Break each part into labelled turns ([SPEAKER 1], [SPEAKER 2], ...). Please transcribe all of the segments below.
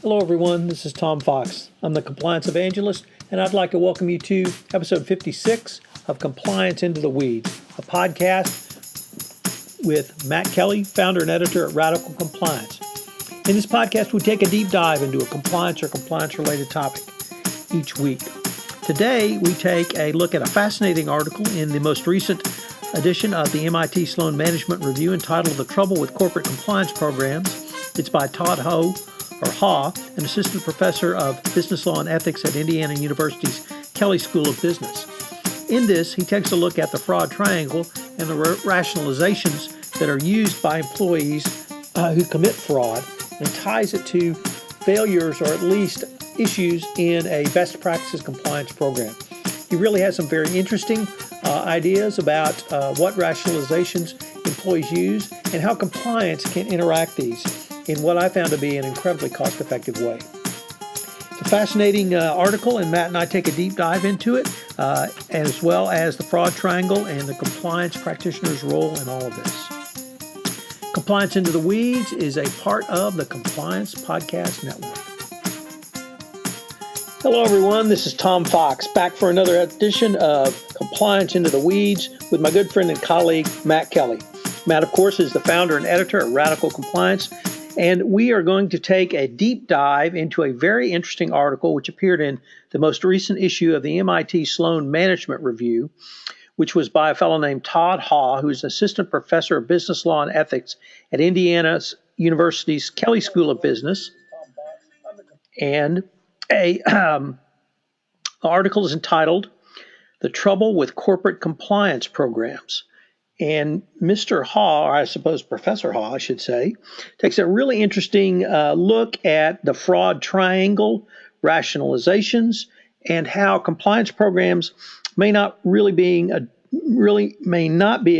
[SPEAKER 1] Hello, everyone. This is Tom Fox. I'm the Compliance Evangelist, and I'd like to welcome you to episode 56 of Compliance Into the Weeds, a podcast with Matt Kelly, founder and editor at Radical Compliance. In this podcast, we take a deep dive into a compliance or compliance-related topic each week. Today, we take a look at a fascinating article in the most recent edition of the MIT Sloan Management Review entitled The Trouble with Corporate Compliance Programs. It's by Todd Haugh, an assistant professor of business law and ethics at Indiana University's Kelley School of Business. In this, he takes a look at the fraud triangle and the rationalizations that are used by employees who commit fraud and ties it to failures or at least issues in a best practices compliance program. He really has some very interesting ideas about what rationalizations employees use and how compliance can interact these in what I found to be an incredibly cost-effective way. It's a fascinating article, and Matt and I take a deep dive into it, as well as the fraud triangle and the compliance practitioner's role in all of this. Compliance Into the Weeds is a part of the Compliance Podcast Network. Hello, everyone. This is Tom Fox, back for another edition of Compliance Into the Weeds with my good friend and colleague, Matt Kelly. Matt, of course, is the founder and editor at Radical Compliance, and we are going to take a deep dive into a very interesting article which appeared in the most recent issue of the MIT Sloan Management Review, which was by a fellow named Todd Haugh, who is an assistant professor of business law and ethics at Indiana University's Kelley School of Business. And the article is entitled The Trouble with Corporate Compliance Programs. And Mr. Haugh, or I suppose Professor Haugh, I should say, takes a really interesting look at the fraud triangle, rationalizations, and how compliance programs may not be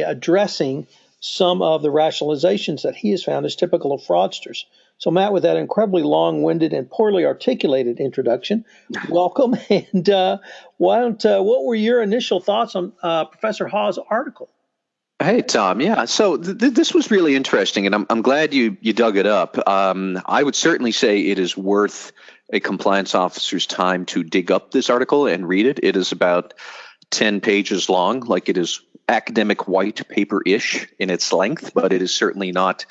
[SPEAKER 1] addressing some of the rationalizations that he has found as typical of fraudsters. So, Matt, with that incredibly long-winded and poorly articulated introduction, welcome. And what were your initial thoughts on Professor Haugh's article?
[SPEAKER 2] Hey, Tom. Yeah. So this was really interesting, and I'm glad you dug it up. I would certainly say it is worth a compliance officer's time to dig up this article and read it. It is about 10 pages long, like it is academic white paper-ish in its length, but it is certainly not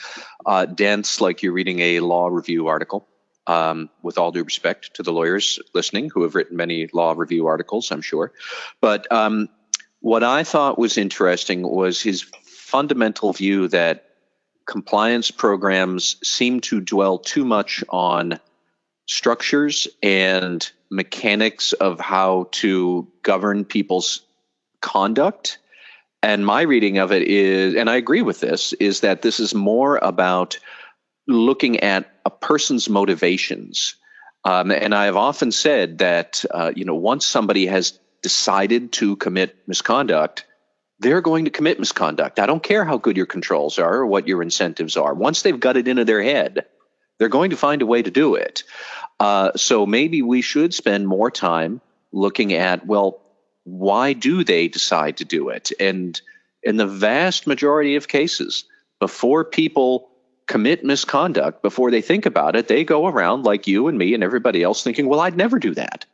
[SPEAKER 2] dense like you're reading a law review article. With all due respect to the lawyers listening who have written many law review articles, I'm sure. But what I thought was interesting was his fundamental view that compliance programs seem to dwell too much on structures and mechanics of how to govern people's conduct. And my reading of it is, and I agree with this, is that this is more about looking at a person's motivations. And I have often said that, once somebody has decided to commit misconduct, they're going to commit misconduct. I don't care how good your controls are or what your incentives are. Once they've got it into their head, they're going to find a way to do it. So maybe we should spend more time looking at, well, why do they decide to do it? And in the vast majority of cases, before people commit misconduct, before they think about it, they go around like you and me and everybody else thinking, well, I'd never do that.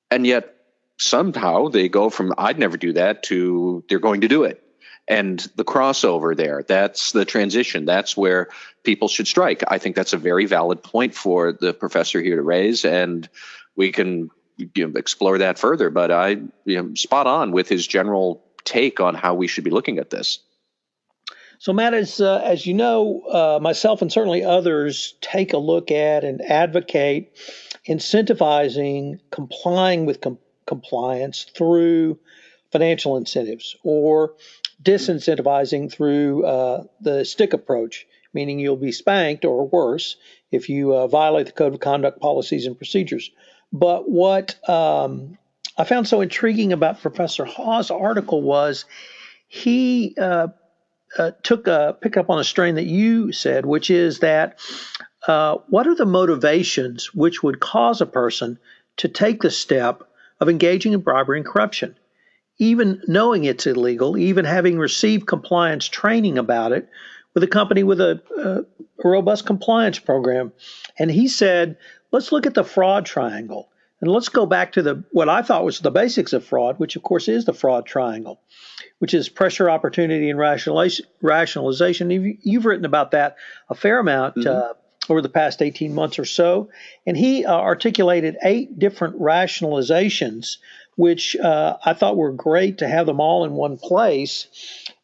[SPEAKER 2] And yet somehow they go from I'd never do that to they're going to do it. And the crossover there, that's the transition. That's where people should strike. I think that's a very valid point for the professor here to raise, and we can explore that further. But I spot on with his general take on how we should be looking at this.
[SPEAKER 1] So, Matt, as you know, myself and certainly others take a look at and advocate incentivizing complying with compliance through financial incentives or disincentivizing through the stick approach, meaning you'll be spanked or worse if you violate the code of conduct policies and procedures. But what I found so intriguing about Professor Haugh's article was he picked up on a strain that you said, which is that what are the motivations which would cause a person to take the step of engaging in bribery and corruption, even knowing it's illegal, even having received compliance training about it with a company with a robust compliance program. And he said let's look at the fraud triangle. And let's go back to what I thought was the basics of fraud, which of course is the fraud triangle, which is pressure, opportunity, and rationalization. You've written about that a fair amount over the past 18 months or so. And he articulated 8 different rationalizations, which I thought were great to have them all in one place.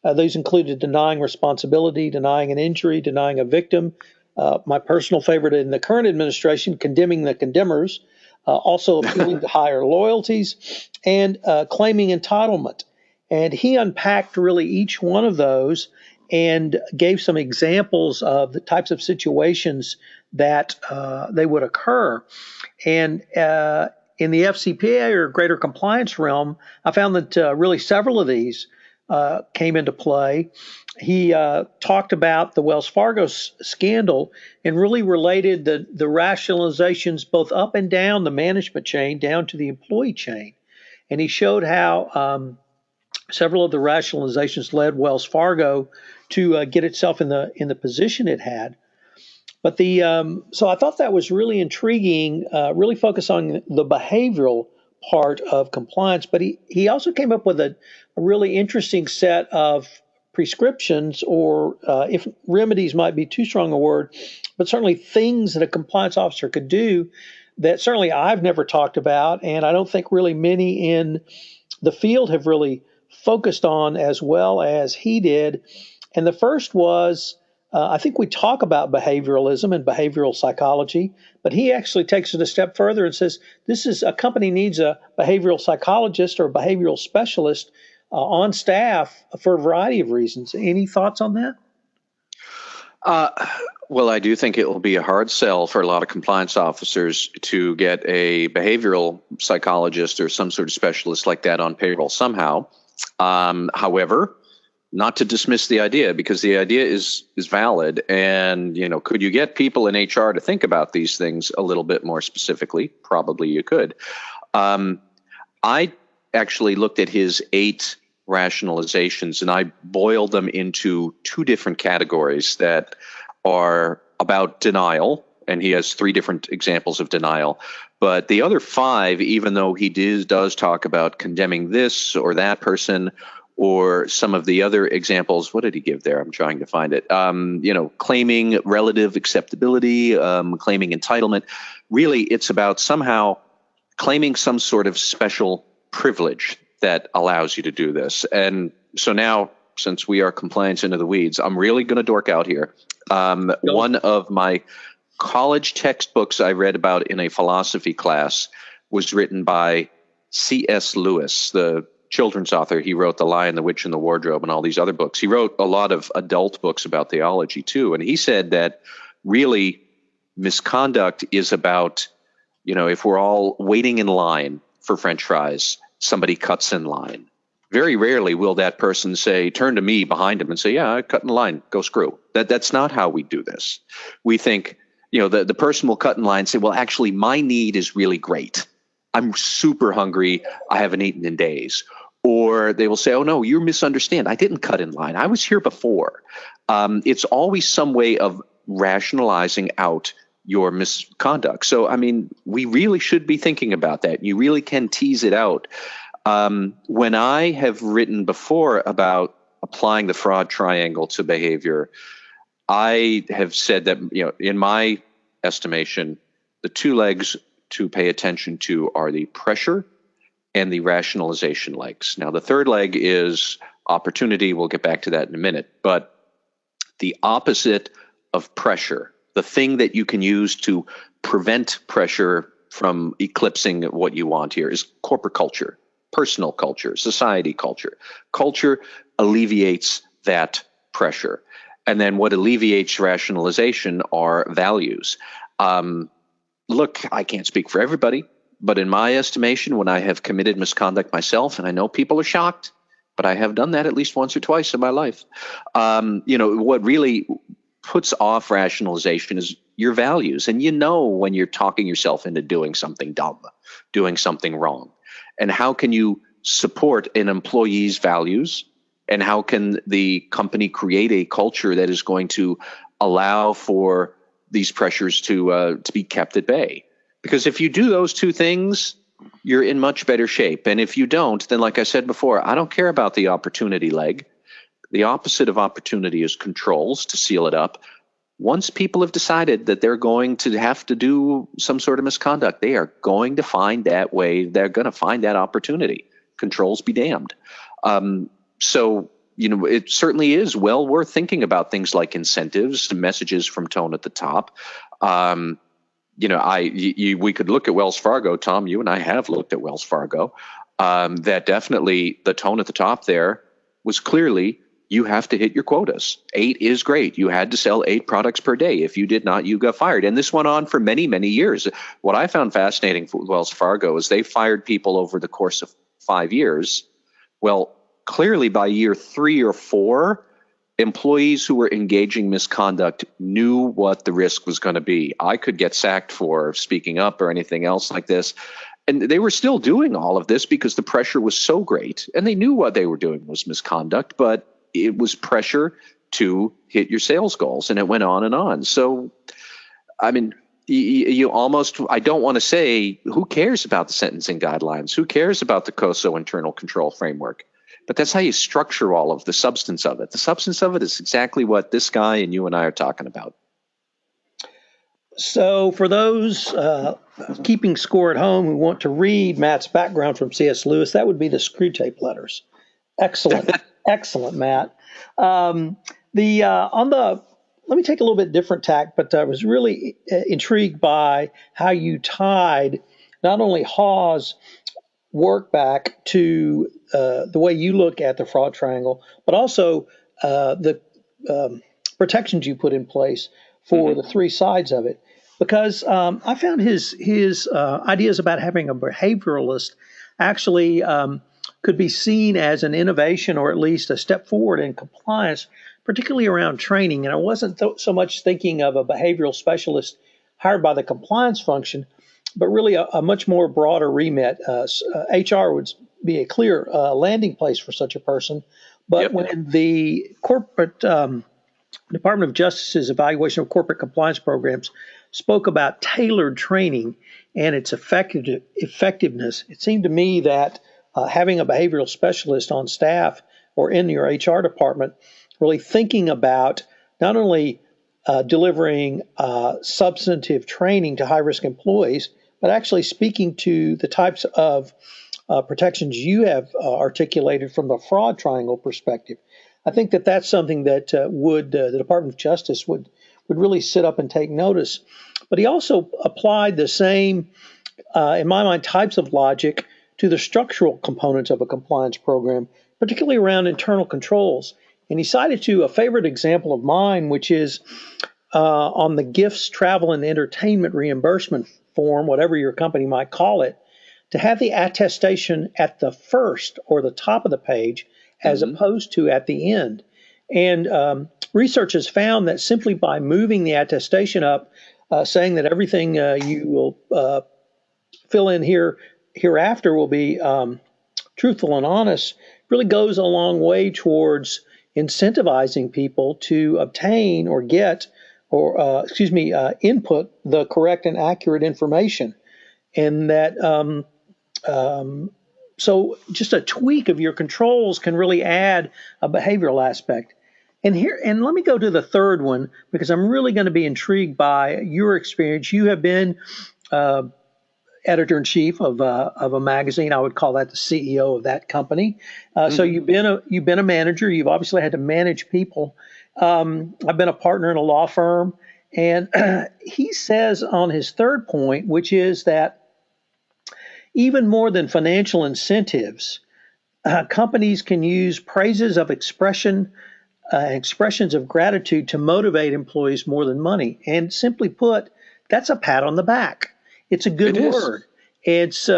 [SPEAKER 1] Those included denying responsibility, denying an injury, denying a victim. My personal favorite in the current administration, condemning the condemners, also appealing to higher loyalties, and claiming entitlement. And he unpacked really each one of those and gave some examples of the types of situations that they would occur. And in the FCPA or greater compliance realm, I found that really several of these came into play. He talked about the Wells Fargo scandal and really related the rationalizations both up and down the management chain, down to the employee chain. And he showed how several of the rationalizations led Wells Fargo to get itself in the position it had. But so I thought that was really intriguing, really focused on the behavioral part of compliance. But he also came up with a really interesting set of prescriptions, or if remedies might be too strong a word, but certainly things that a compliance officer could do that certainly I've never talked about, and I don't think really many in the field have really focused on as well as he did. And the first was, I think we talk about behavioralism and behavioral psychology, but he actually takes it a step further and says a company needs a behavioral psychologist or a behavioral specialist on staff for a variety of reasons. Any thoughts on that?
[SPEAKER 2] Well, I do think it will be a hard sell for a lot of compliance officers to get a behavioral psychologist or some sort of specialist like that on payroll somehow. However, not to dismiss the idea, because the idea is valid. And, could you get people in HR to think about these things a little bit more specifically? Probably you could. I actually looked at his 8 rationalizations, and I boiled them into 2 different categories that are about denial. And he has 3 different examples of denial. But the other 5, even though he does talk about condemning this or that person, or some of the other examples, what did he give there? I'm trying to find it. Claiming relative acceptability, claiming entitlement. Really, it's about somehow claiming some sort of special privilege that allows you to do this. And so now, since we are compliance into the weeds, I'm really going to dork out here. One of my college textbooks I read about in a philosophy class was written by C.S. Lewis, the children's author. He wrote The Lion, the Witch, and the Wardrobe and all these other books. He wrote a lot of adult books about theology too. And he said that really misconduct is about, if we're all waiting in line for French fries, somebody cuts in line. Very rarely will that person say, turn to me behind him and say, yeah, I cut in line, go screw. That's not how we do this. We think, the person will cut in line and say, well, actually, my need is really great. I'm super hungry. I haven't eaten in days. Or they will say, oh, no, you misunderstand. I didn't cut in line. I was here before. It's always some way of rationalizing out your misconduct. So, we really should be thinking about that. You really can tease it out. When I have written before about applying the fraud triangle to behavior, I have said that, in my estimation, the 2 legs to pay attention to are the pressure and the rationalization legs. Now, the 3rd leg is opportunity. We'll get back to that in a minute. But the opposite of pressure, the thing that you can use to prevent pressure from eclipsing what you want here, is corporate culture, personal culture, society culture. Culture alleviates that pressure. And then what alleviates rationalization are values. Look, I can't speak for everybody, but in my estimation, when I have committed misconduct myself, and I know people are shocked, but I have done that at least once or twice in my life. What really puts off rationalization is your values. And when you're talking yourself into doing something dumb, doing something wrong. And how can you support an employee's values? And how can the company create a culture that is going to allow for these pressures to be kept at bay? Because if you do those two things, you're in much better shape. And if you don't, then like I said before, I don't care about the opportunity leg. The opposite of opportunity is controls to seal it up. Once people have decided that they're going to have to do some sort of misconduct, they are going to find that way. They're going to find that opportunity. Controls be damned. So, it certainly is well worth thinking about things like incentives, messages from tone at the top. We could look at Wells Fargo, Tom. You and I have looked at Wells Fargo. That definitely the tone at the top there was clearly, you have to hit your quotas. 8 is great. You had to sell 8 products per day. If you did not, you got fired. And this went on for many, many years. What I found fascinating for Wells Fargo is they fired people over the course of 5 years. Well, clearly by year 3 or 4, employees who were engaging misconduct knew what the risk was going to be. I could get sacked for speaking up or anything else like this. And they were still doing all of this because the pressure was so great. And they knew what they were doing was misconduct, but it was pressure to hit your sales goals, and it went on and on. So, I mean, you almost, I don't want to say, who cares about the sentencing guidelines? Who cares about the COSO internal control framework? But that's how you structure all of the substance of it. The substance of it is exactly what this guy and you and I are talking about.
[SPEAKER 1] So for those keeping score at home who want to read Matt's background from C.S. Lewis, that would be the Screw Tape Letters. Excellent. Excellent, Matt. Let me take a little bit different tack, but I was really intrigued by how you tied not only Haugh's work back to the way you look at the fraud triangle, but also the protections you put in place for the 3 sides of it. Because I found his ideas about having a behavioralist actually could be seen as an innovation, or at least a step forward in compliance, particularly around training. And I wasn't so much thinking of a behavioral specialist hired by the compliance function, but really a much more broader remit. HR would be a clear landing place for such a person. But when the corporate Department of Justice's evaluation of corporate compliance programs spoke about tailored training and its effectiveness, it seemed to me that having a behavioral specialist on staff or in your HR department, really thinking about not only delivering substantive training to high-risk employees, but actually speaking to the types of protections you have articulated from the fraud triangle perspective. I think that that's something that the Department of Justice would really sit up and take notice. But he also applied the same, in my mind, types of logic to the structural components of a compliance program, particularly around internal controls. And he cited to a favorite example of mine, which is on the gifts, travel, and entertainment reimbursement form, whatever your company might call it, to have the attestation at the first or the top of the page as opposed to at the end. And research has found that simply by moving the attestation up, saying that everything you will fill in hereafter will be truthful and honest, really goes a long way towards incentivizing people to obtain or get or input the correct and accurate information. And that so just a tweak of your controls can really add a behavioral aspect. And let me go to the third one, because I'm really going to be intrigued by your experience. You have been editor-in-chief of a magazine. I would call that the CEO of that company. So you've been a manager. You've obviously had to manage people. I've been a partner in a law firm, and he says on his third point, which is that even more than financial incentives, companies can use praises of expressions of gratitude to motivate employees more than money. And simply put, that's a pat on the back. It's a good word. It's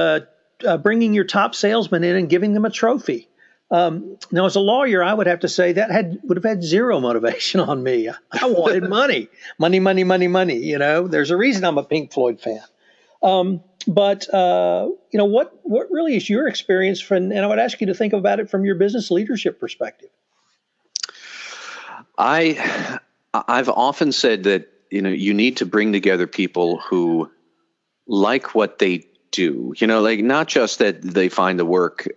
[SPEAKER 1] bringing your top salesman in and giving them a trophy. Now, as a lawyer, I would have to say that would have had zero motivation on me. I wanted money. You know, there's a reason I'm a Pink Floyd fan. But what really is your experience? And I would ask you to think about it from your business leadership perspective.
[SPEAKER 2] I've often said that, you need to bring together people who like what they do, like not just that they find the work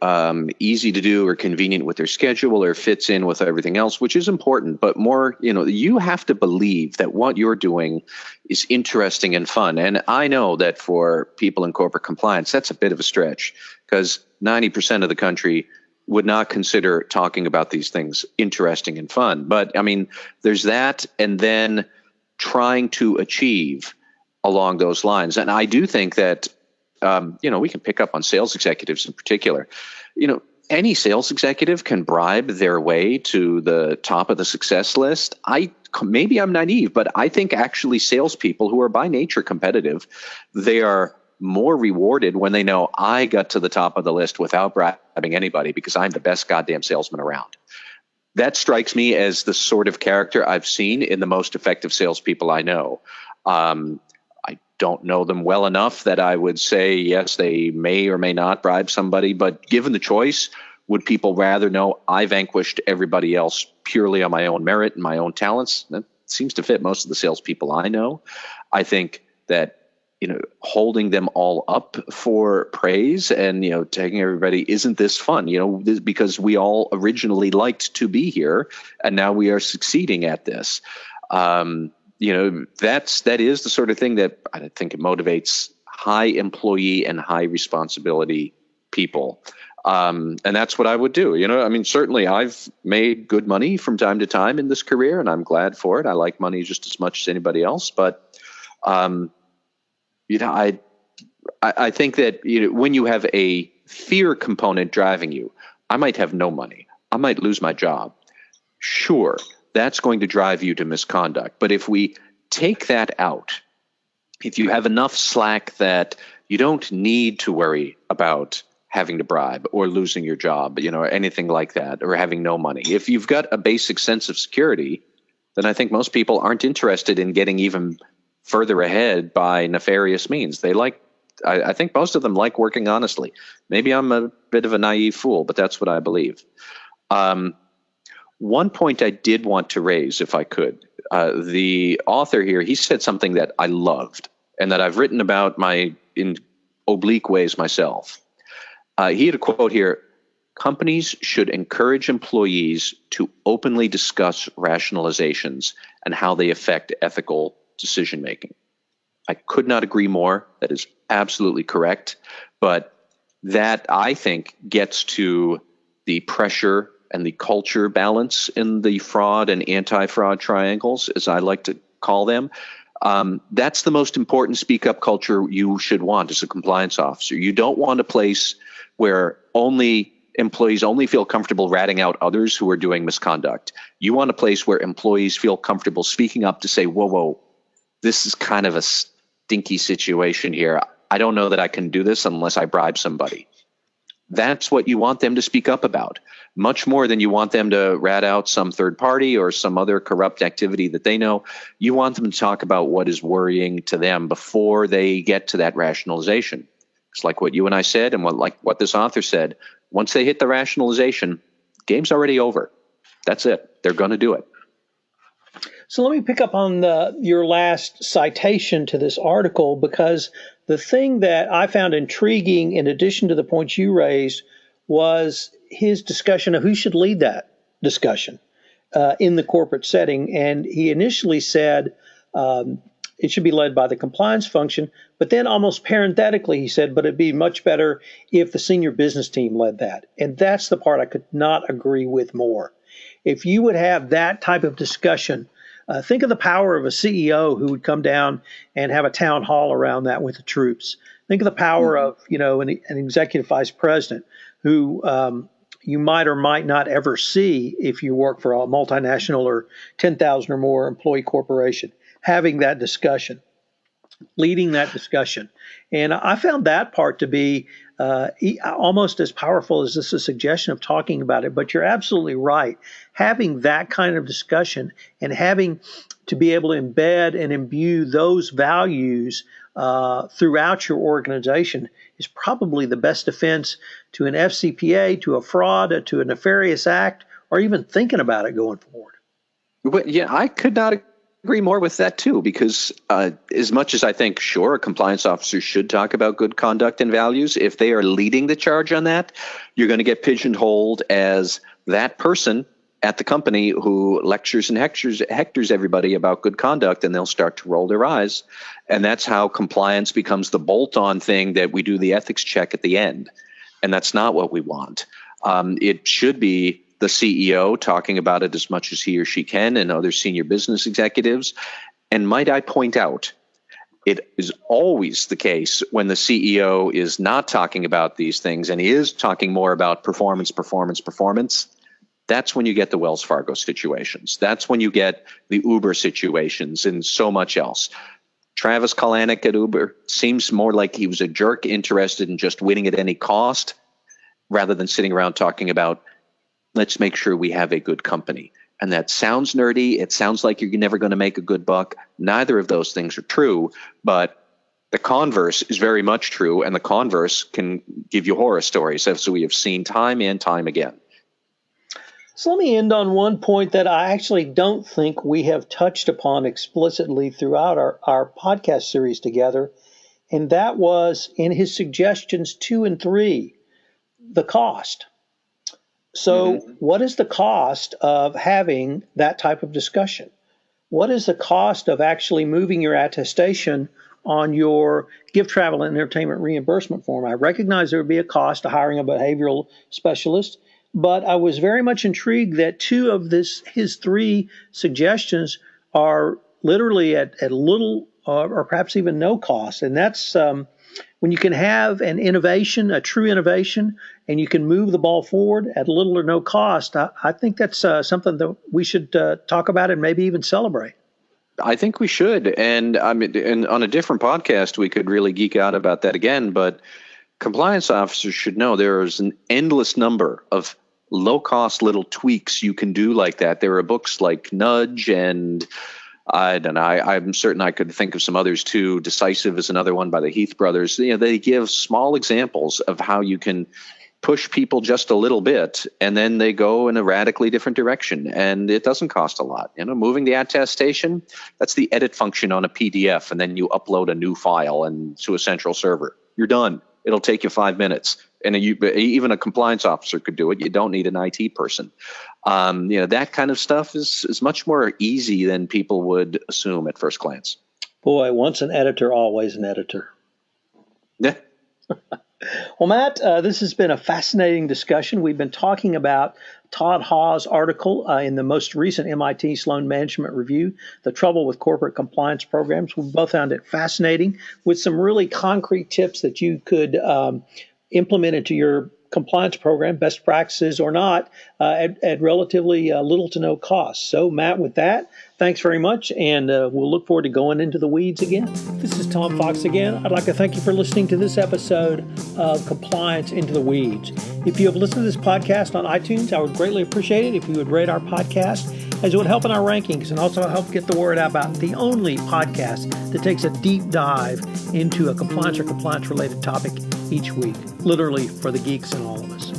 [SPEAKER 2] easy to do or convenient with their schedule or fits in with everything else, which is important, but more, you have to believe that what you're doing is interesting and fun. And I know that for people in corporate compliance, that's a bit of a stretch because 90% of the country would not consider talking about these things interesting and fun. But I mean, there's that, and then trying to achieve along those lines. And I do think that we can pick up on sales executives in particular. Any sales executive can bribe their way to the top of the success list. Maybe I'm naive, but I think actually salespeople who are by nature competitive, they are more rewarded when they know I got to the top of the list without bribing anybody because I'm the best goddamn salesman around. That strikes me as the sort of character I've seen in the most effective salespeople I know. I don't know them well enough that I would say, yes, they may or may not bribe somebody, but given the choice, would people rather know I vanquished everybody else purely on my own merit and my own talents? That seems to fit most of the salespeople I know. I think that, holding them all up for praise and, taking everybody, isn't this fun? Because we all originally liked to be here and now we are succeeding at this. That is the sort of thing that I think it motivates high employee and high responsibility people. And that's what I would do. Certainly I've made good money from time to time in this career and I'm glad for it. I like money just as much as anybody else. But, I think that when you have a fear component driving you, I might have no money. I might lose my job. Sure, that's going to drive you to misconduct. But if we take that out, if you have enough slack that you don't need to worry about having to bribe or losing your job, or anything like that, or having no money. If you've got a basic sense of security, then I think most people aren't interested in getting even further ahead by nefarious means. I think most of them like working honestly. Maybe I'm a bit of a naive fool, but that's what I believe. One point I did want to raise, if I could, the author here, he said something that I loved and that I've written about in oblique ways myself. He had a quote here: companies should encourage employees to openly discuss rationalizations and how they affect ethical decision-making. I could not agree more. That is absolutely correct. But that, I think, gets to the pressure and the culture balance in the fraud and anti-fraud triangles, as I like to call them. That's the most important speak-up culture you should want as a compliance officer. You don't want a place where employees only feel comfortable ratting out others who are doing misconduct. You want a place where employees feel comfortable speaking up to say, whoa, this is kind of a stinky situation here. I don't know that I can do this unless I bribe somebody. That's what you want them to speak up about, much more than you want them to rat out some third party or some other corrupt activity that they know. You want them to talk about what is worrying to them before they get to that rationalization. It's like what you and I said and what this author said. Once they hit the rationalization, game's already over. That's it. They're going to do it.
[SPEAKER 1] So let me pick up on your last citation to this article, because the thing that I found intriguing, in addition to the points you raised, was his discussion of who should lead that discussion in the corporate setting. And he initially said it should be led by the compliance function, but then almost parenthetically he said, but it'd be much better if the senior business team led that. And that's the part I could not agree with more. If you would have that type of discussion, think of the power of a CEO who would come down and have a town hall around that with the troops. Think of the power of, an executive vice president who you might or might not ever see if you work for a multinational or 10,000 or more employee corporation, having that discussion, leading that discussion. And I found that part to be almost as powerful as this a suggestion of talking about it. But you're absolutely right. Having that kind of discussion and having to be able to embed and imbue those values throughout your organization is probably the best defense to an FCPA, to a fraud, to a nefarious act, or even thinking about it going forward.
[SPEAKER 2] But yeah, I could not agree more with that too, because as much as I think, sure, a compliance officer should talk about good conduct and values, if they are leading the charge on that, you're going to get pigeonholed as that person at the company who lectures and hectors everybody about good conduct, and they'll start to roll their eyes. And that's how compliance becomes the bolt-on thing that we do the ethics check at the end. And that's not what we want. It should be the CEO talking about it as much as he or she can, and other senior business executives. And might I point out, it is always the case when the CEO is not talking about these things and he is talking more about performance. That's when you get the Wells Fargo situations. That's when you get the Uber situations and so much else. Travis Kalanick at Uber seems more like he was a jerk interested in just winning at any cost rather than sitting around talking about, let's make sure we have a good company. And that sounds nerdy. It sounds like you're never going to make a good buck. Neither of those things are true, but the converse is very much true, and the converse can give you horror stories, as we have seen time and time again.
[SPEAKER 1] So let me end on one point that I actually don't think we have touched upon explicitly throughout our podcast series together, and that was in his suggestions 2 and 3, the cost. So what is the cost of having that type of discussion? What is the cost of actually moving your attestation on your gift, travel, and entertainment reimbursement form? I recognize there would be a cost to hiring a behavioral specialist, but I was very much intrigued that 2 of his 3 suggestions are literally at little or perhaps even no cost. And that's when you can have an innovation, a true innovation, and you can move the ball forward at little or no cost. I think that's something that we should talk about and maybe even celebrate.
[SPEAKER 2] I think we should. And I mean, and on a different podcast, we could really geek out about that again. But compliance officers should know there is an endless number of low-cost little tweaks you can do like that. There are books like Nudge, and I don't know, I'm certain I could think of some others too. Decisive is another one by the Heath brothers. You know, they give small examples of how you can push people just a little bit, and then they go in a radically different direction, and it doesn't cost a lot. You know, moving the attestation, that's the edit function on a PDF, and then you upload a new file and to a central server. You're done. It'll take you 5 minutes. And even a compliance officer could do it. You don't need an IT person. That kind of stuff is much more easy than people would assume at first glance.
[SPEAKER 1] Boy, once an editor, always an editor.
[SPEAKER 2] Yeah.
[SPEAKER 1] Well, Matt, this has been a fascinating discussion. We've been talking about Todd Haugh's article in the most recent MIT Sloan Management Review, The Trouble with Corporate Compliance Programs. We both found it fascinating with some really concrete tips that you could implement into your compliance program, best practices or not, at relatively little to no cost. So, Matt, with that, thanks very much, and we'll look forward to going into the weeds again. This is Tom Fox again. I'd like to thank you for listening to this episode of Compliance Into the Weeds. If you have listened to this podcast on iTunes, I would greatly appreciate it if you would rate our podcast, as it would help in our rankings and also help get the word out about the only podcast that takes a deep dive into a compliance or compliance-related topic each week, literally for the geeks in all of us.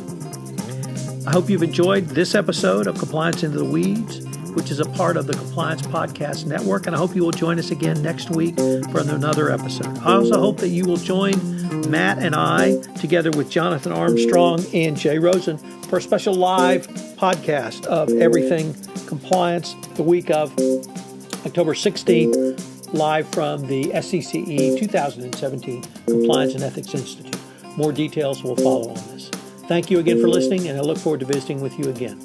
[SPEAKER 1] I hope you've enjoyed this episode of Compliance Into the Weeds, which is a part of the Compliance Podcast Network, and I hope you will join us again next week for another episode. I also hope that you will join Matt and I, together with Jonathan Armstrong and Jay Rosen, for a special live podcast of everything compliance the week of October 16th, live from the SCCE 2017 Compliance and Ethics Institute. More details will follow on this. Thank you again for listening, and I look forward to visiting with you again.